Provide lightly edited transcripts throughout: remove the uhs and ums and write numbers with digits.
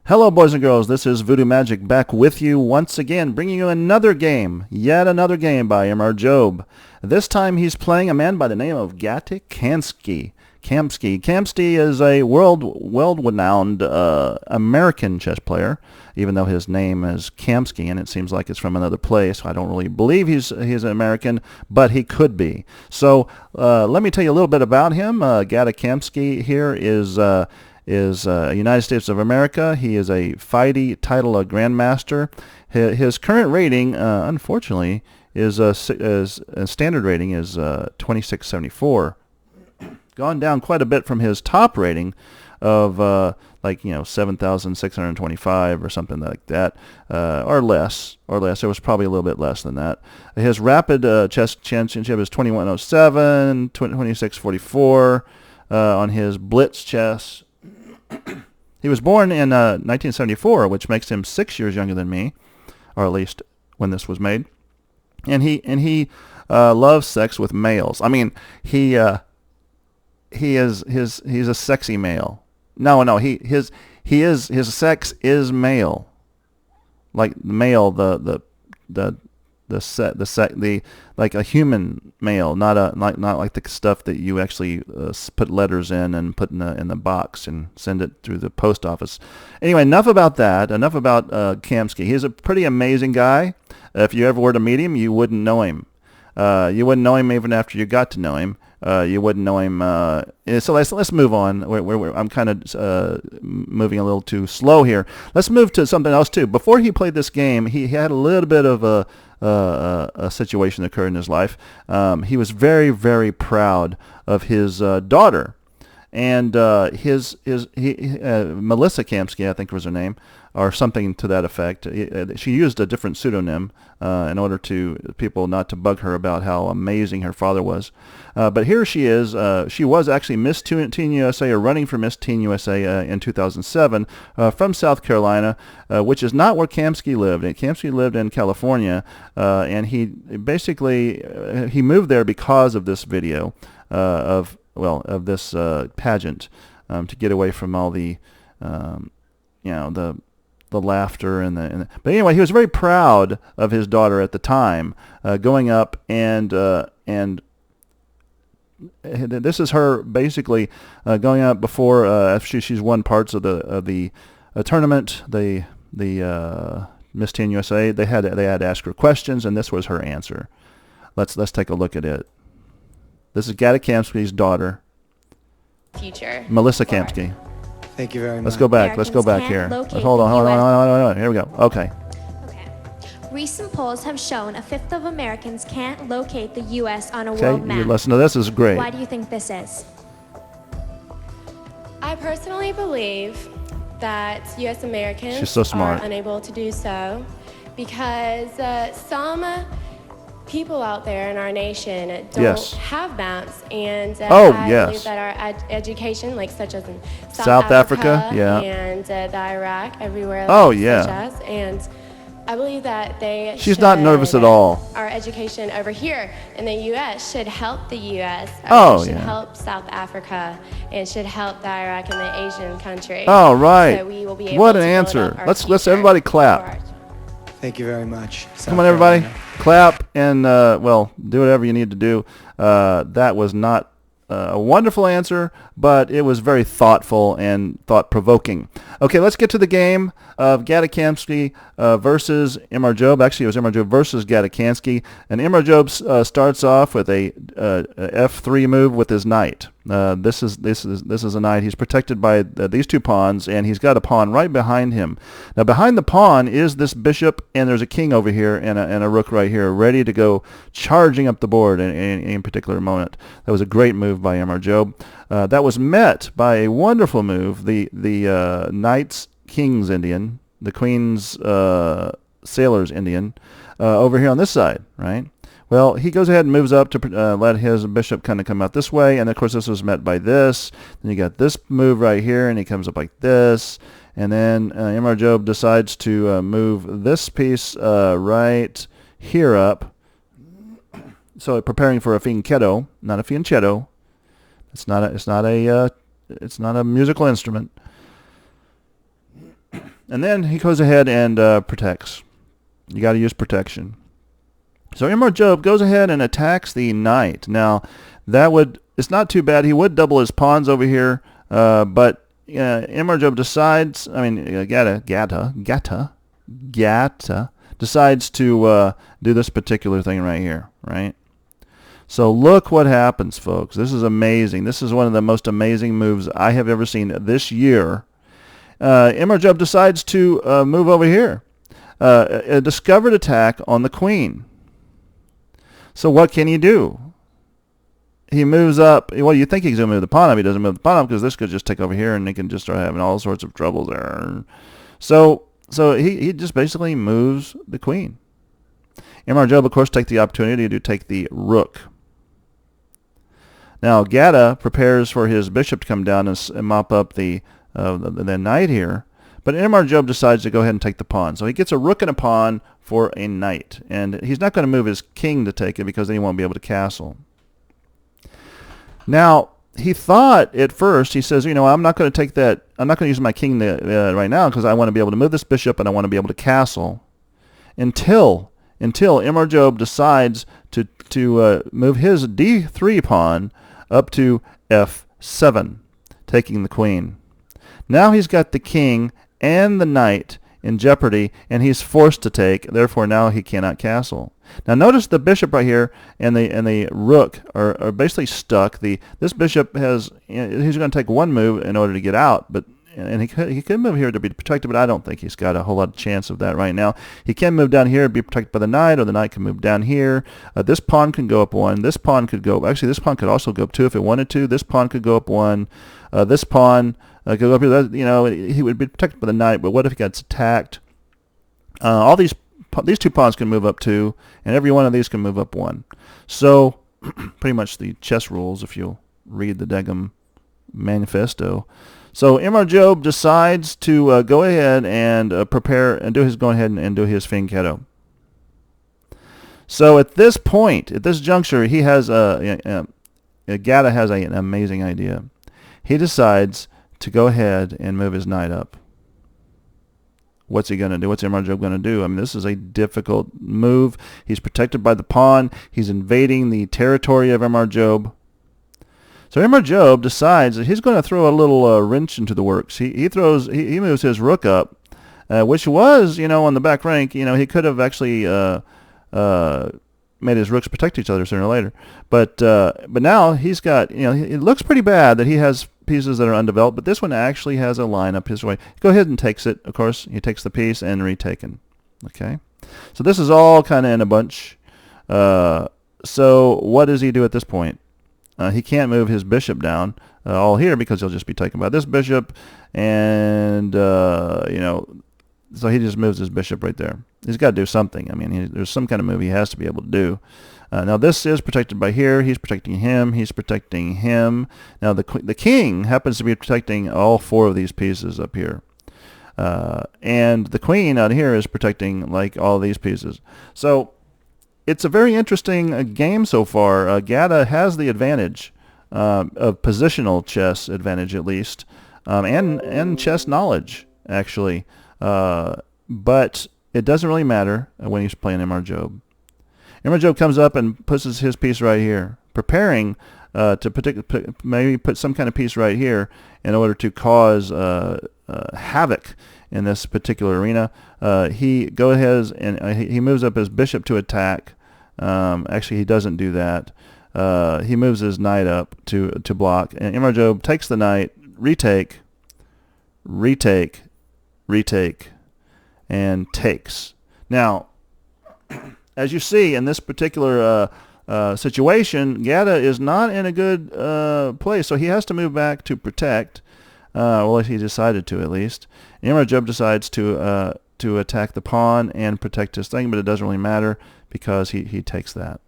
Hello, boys and girls. This is Voodoo Magic back with you once again, bringing you another game, yet another game by MRJobe. This time he's playing a man by the name of Gata Kamsky. Kamsky is a world-renowned American chess player, even though his name is Kamsky, and it seems like it's from another place. I don't really believe he's an American, but he could be. So let me tell you a little bit about him. Gata Kamsky here is United States of America. He is a FIDE title Grandmaster. His current rating, unfortunately, is standard rating is 2674. Gone down quite a bit from his top rating of 7,625 or something like that, or less. It was probably a little bit less than that. His rapid chess championship is 2107, 2644 on his blitz chess. He was born in 1974, which makes him 6 years younger than me, or at least when this was made. And he loves sex with males. I mean, he's a sexy male. No, his sex is male, like male, the like a human male, not like the stuff that you actually put letters in and put in the box and send it through the post office. Anyway, enough about that. Enough about Kamsky. He's a pretty amazing guy. If you ever were to meet him, you wouldn't know him. You wouldn't know him even after you got to know him. You wouldn't know him. So let's move on. I'm kind of moving a little too slow here. Let's move to something else too. Before he played this game, he had a little bit of a situation occur in his life. He was very, very proud of his daughter, and Melissa Kamsky, I think was her name, or something to that effect. She used a different pseudonym in order to people not to bug her about how amazing her father was. But here she is. She was actually Miss Teen USA, or running for Miss Teen USA in 2007 from South Carolina, which is not where Kamsky lived. Kamsky lived in California, and he basically he moved there because of this video of this pageant, to get away from all the the laughter but anyway, he was very proud of his daughter at the time, going up and this is her basically going up before after she's won parts of the tournament, the Miss Teen USA. They had to ask her questions, and this was her answer. Let's take a look at it. This is Gata Kamsky's daughter, future Melissa Kamsky. Thank you very much. Let's go back here. Hold on. Here we go. Okay. Recent polls have shown a fifth of Americans can't locate the U.S. on a world Okay, map. you listen to this. This is great. Why do you think this is? I personally believe that U.S. Americans She's so smart. are unable to do so because some people out there in our nation don't have maps, and I believe that our education, like such as in South Africa and the Iraq, everywhere such as, and I believe that She's not nervous at all. Our education over here in the U.S. should help the U.S. Should help South Africa, and should help the Iraq and the Asian country. Oh, right. So we will be able what to an build answer. up our Let's future everybody clap. Thank you very much. Come on, everybody. Clap and, do whatever you need to do. That was not a wonderful answer, but it was very thoughtful and thought-provoking. Okay, let's get to the game of Gata Kamsky versus MRJobe. Actually, it was MRJobe versus Gata Kamsky. And MRJobe starts off with a F3 move with his knight. This is a knight. He's protected by these two pawns, and he's got a pawn right behind him. Now, behind the pawn is this bishop, and there's a king over here and a rook right here, ready to go charging up the board in any particular moment. That was a great move by MRJobe. That was met by a wonderful move, the knight's king's Indian, the queen's sailor's Indian, over here on this side, right? Well, he goes ahead and moves up to let his bishop kind of come out this way, and of course this was met by this. Then you got this move right here, and he comes up like this, and then MRJobe decides to move this piece right here up. So preparing for a fianchetto, not a fianchetto. It's not a musical instrument. And then he goes ahead and protects. You got to use protection. So MRJobe goes ahead and attacks the knight. Now, it's not too bad. He would double his pawns over here, but MRJobe decides, Gata decides to do this particular thing right here, right? So look what happens, folks. This is amazing. This is one of the most amazing moves I have ever seen this year. MRJobe decides to move over here. A discovered attack on the queen. So what can he do? He moves up. Well, you think he's going to move the pawn up. He doesn't move the pawn up because this could just take over here and they can just start having all sorts of trouble there. So he just basically moves the queen. MRJobe, of course, take the opportunity to take the rook. Now, Gata prepares for his bishop to come down and mop up the knight here. But MRJobe decides to go ahead and take the pawn. So he gets a rook and a pawn for a knight. And he's not going to move his king to take it because then he won't be able to castle. Now, he thought at first, he says, I'm not going to take that. I'm not going to use my king right now because I want to be able to move this bishop and I want to be able to castle. Until MRJobe decides to move his d3 pawn up to f7, taking the queen. Now he's got the king and the knight in jeopardy, and he's forced to take. Therefore, now he cannot castle. Now, notice the bishop right here and the rook are basically stuck. This bishop he's going to take one move in order to get out, and he could move here to be protected, but I don't think he's got a whole lot of chance of that right now. He can move down here and be protected by the knight, or the knight can move down here. This pawn can go up one. This pawn could go. Actually, this pawn could also go up two if it wanted to. This pawn could go up one. This pawn could go up here. He would be protected by the knight, but what if he gets attacked? All these two pawns can move up two, and every one of these can move up one. So, pretty much the chess rules if you'll read the Degum Manifesto. So MRJobe decides to go ahead and prepare and do his fianchetto. So at this point, at this juncture, he has Gata has an amazing idea. He decides to go ahead and move his knight up. What's he going to do? What's MRJobe going to do? I mean, this is a difficult move. He's protected by the pawn. He's invading the territory of MRJobe. So MRJobe decides that he's going to throw a little wrench into the works. He moves his rook up, which was, on the back rank. He could have actually made his rooks protect each other sooner or later. But now he's got, it looks pretty bad that he has pieces that are undeveloped, but this one actually has a line up his way. Go ahead and takes it, of course. He takes the piece and retaken. Okay? So this is all kind of in a bunch. So what does he do at this point? He can't move his bishop down all here because he'll just be taken by this bishop, and so he just moves his bishop right there. He's got to do something. I mean, there's some kind of move he has to be able to do. Now this is protected by here. He's protecting him. He's protecting him. Now the king happens to be protecting all four of these pieces up here, and the queen out here is protecting like all these pieces. So it's a very interesting game so far. Gata has the advantage of positional chess advantage at least, and chess knowledge actually, but it doesn't really matter when he's playing MRJobe. MRJobe comes up and puts his piece right here, preparing to maybe put some kind of piece right here in order to cause havoc in this particular arena. He goes ahead and he moves up his bishop to attack. Actually, he doesn't do that. He moves his knight up to block, and MRJobe takes the knight, retake, and takes. Now, as you see in this particular situation, Gata is not in a good place, so he has to move back to protect. Well, he decided to at least. MRJobe decides to attack the pawn and protect his thing, but it doesn't really matter because he takes that.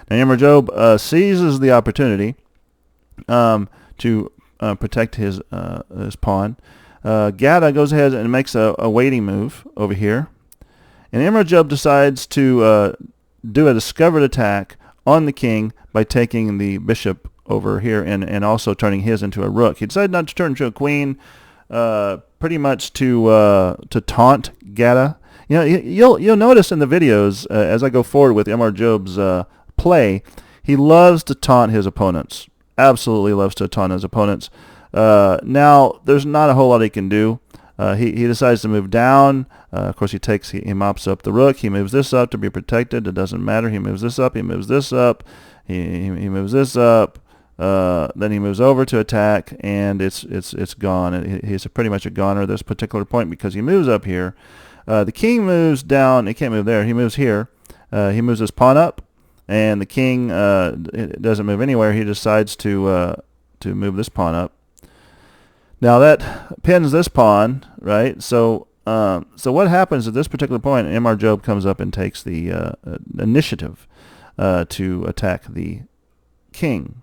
Now MRJobe seizes the opportunity to protect his pawn. Gata goes ahead and makes a waiting move over here, and MRJobe decides to do a discovered attack on the king by taking the bishop over here and also turning his into a rook. He decided not to turn into a queen, pretty much to taunt Gata. You know, you'll notice in the videos as I go forward with MRJobe's play, he loves to taunt his opponents. Absolutely loves to taunt his opponents. Now, there's not a whole lot he can do. He decides to move down. Of course, he mops up the rook. He moves this up to be protected. It doesn't matter. He moves this up. He moves this up. He moves this up. Then he moves over to attack, and it's gone. He's pretty much a goner at this particular point because he moves up here. The king moves down. He can't move there. He moves here. He moves his pawn up, and the king doesn't move anywhere. He decides to move this pawn up. Now that pins this pawn, right? So what happens at this particular point? MRJobe comes up and takes the initiative to attack the king.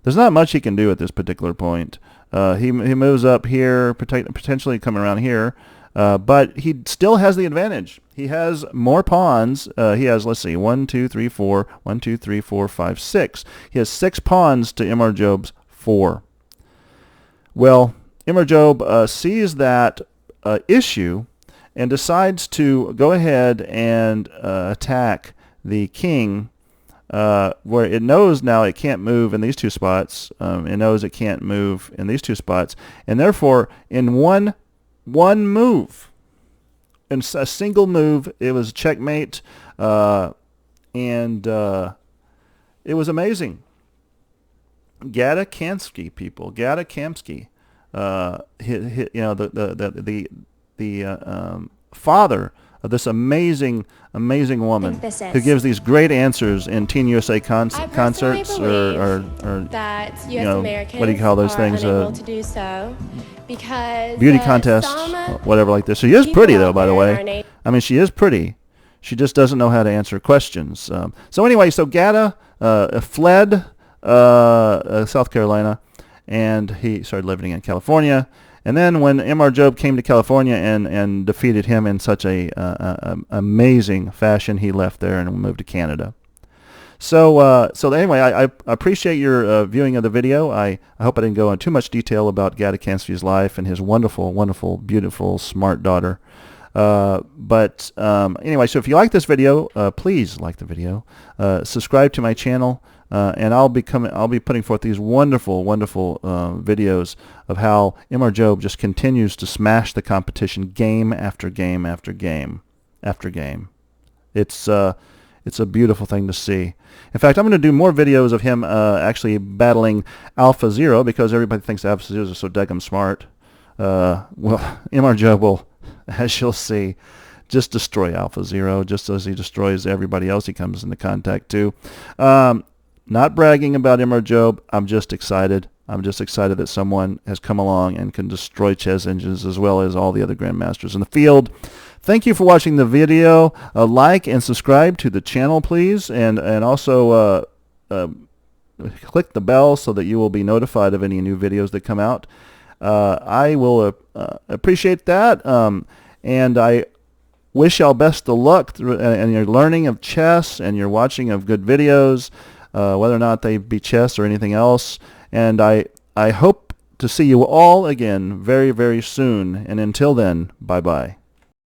There's not much he can do at this particular point. He moves up here, potentially coming around here, but he still has the advantage. He has more pawns. He has, let's see, 1, 2, 3, 4, 1, 2, 3, 4, 5, 6. He has 6 pawns to MRJobe's 4. Well, MRJobe sees that issue and decides to go ahead and attack the king, where it knows now it can't move in these 2 spots. It knows it can't move in these 2 spots, and therefore, in one move, in a single move, it was checkmate, and it was amazing. Gata Kamsky, people. Gata Kamsky, the father of this amazing woman who gives these great answers in Teen USA concerts or that US you know, Americans what do you call those things? To do so because beauty contests, whatever like this. She is pretty though, by the way. I mean, she is pretty. She just doesn't know how to answer questions. So anyway, so Gata fled South Carolina, and he started living in California. And then when MRJobe came to California and defeated him in such a amazing fashion, he left there and moved to Canada. So anyway, I appreciate your viewing of the video. I hope I didn't go into too much detail about Gata Kamsky's life and his wonderful, wonderful, beautiful, smart daughter. But anyway, so if you like this video, please like the video, subscribe to my channel, and I'll be putting forth these wonderful, wonderful videos of how MRJobe just continues to smash the competition game after game after game after game. It's a beautiful thing to see. In fact, I'm going to do more videos of him actually battling Alpha Zero because everybody thinks Alpha Zero is so daggum smart. Well, MRJobe will, as you'll see, just destroy Alpha Zero, just as he destroys everybody else he comes into contact to. Not bragging about MRJobe. I'm just excited. I'm just excited that someone has come along and can destroy chess engines as well as all the other grandmasters in the field. Thank you for watching the video. Like and subscribe to the channel, please, and also click the bell so that you will be notified of any new videos that come out. I will appreciate that, and I wish y'all best of luck in your learning of chess and your watching of good videos, whether or not they be chess or anything else. And I hope to see you all again very, very soon. And until then, bye-bye.